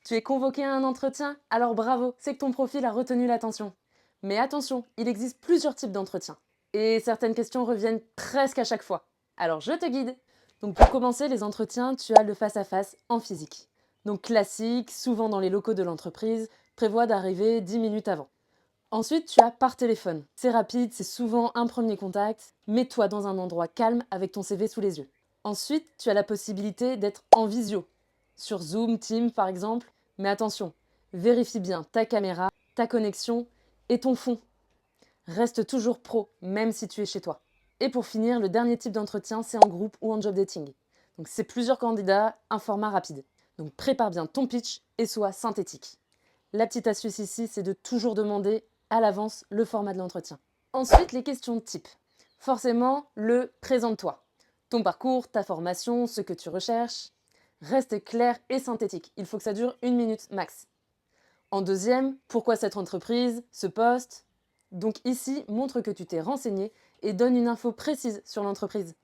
Tu es convoqué à un entretien? Alors bravo, c'est que ton profil a retenu l'attention. Mais attention, il existe plusieurs types d'entretiens. Et certaines questions reviennent presque à chaque fois. Alors je te guide. Donc pour commencer, les entretiens, tu as le face-à-face en physique. Donc classique, souvent dans les locaux de l'entreprise, prévoit d'arriver 10 minutes avant. Ensuite, tu as par téléphone. C'est rapide, c'est souvent un premier contact. Mets-toi dans un endroit calme avec ton CV sous les yeux. Ensuite, tu as la possibilité d'être en visio, sur Zoom, Teams par exemple. Mais attention, vérifie bien ta caméra, ta connexion et ton fond. Reste toujours pro, même si tu es chez toi. Et pour finir, le dernier type d'entretien, c'est en groupe ou en job dating. Donc c'est plusieurs candidats, un format rapide. Donc prépare bien ton pitch et sois synthétique. La petite astuce ici, c'est de toujours demander à l'avance le format de l'entretien. Ensuite, les questions de type. Forcément, le présente-toi. Ton parcours, ta formation, ce que tu recherches. Reste clair et synthétique. Il faut que ça dure 1 minute max. En deuxième, pourquoi cette entreprise, ce poste? Donc ici, montre que tu t'es renseigné et donne une info précise sur l'entreprise.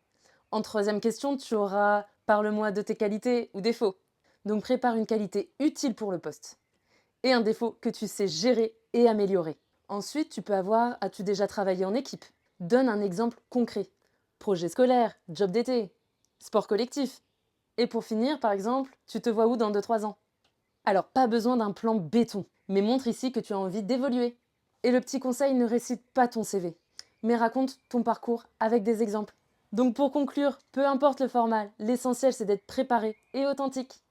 En troisième question, tu auras parle-moi de tes qualités ou défauts. Donc prépare une qualité utile pour le poste et un défaut que tu sais gérer et améliorer. Ensuite, tu peux avoir as-tu déjà travaillé en équipe? Donne un exemple concret. Projet scolaire, job d'été, sport collectif. Et pour finir, par exemple, tu te vois où dans 2-3 ans? Alors, pas besoin d'un plan béton, mais montre ici que tu as envie d'évoluer. Et le petit conseil, ne récite pas ton CV, mais raconte ton parcours avec des exemples. Donc pour conclure, peu importe le format, l'essentiel c'est d'être préparé et authentique.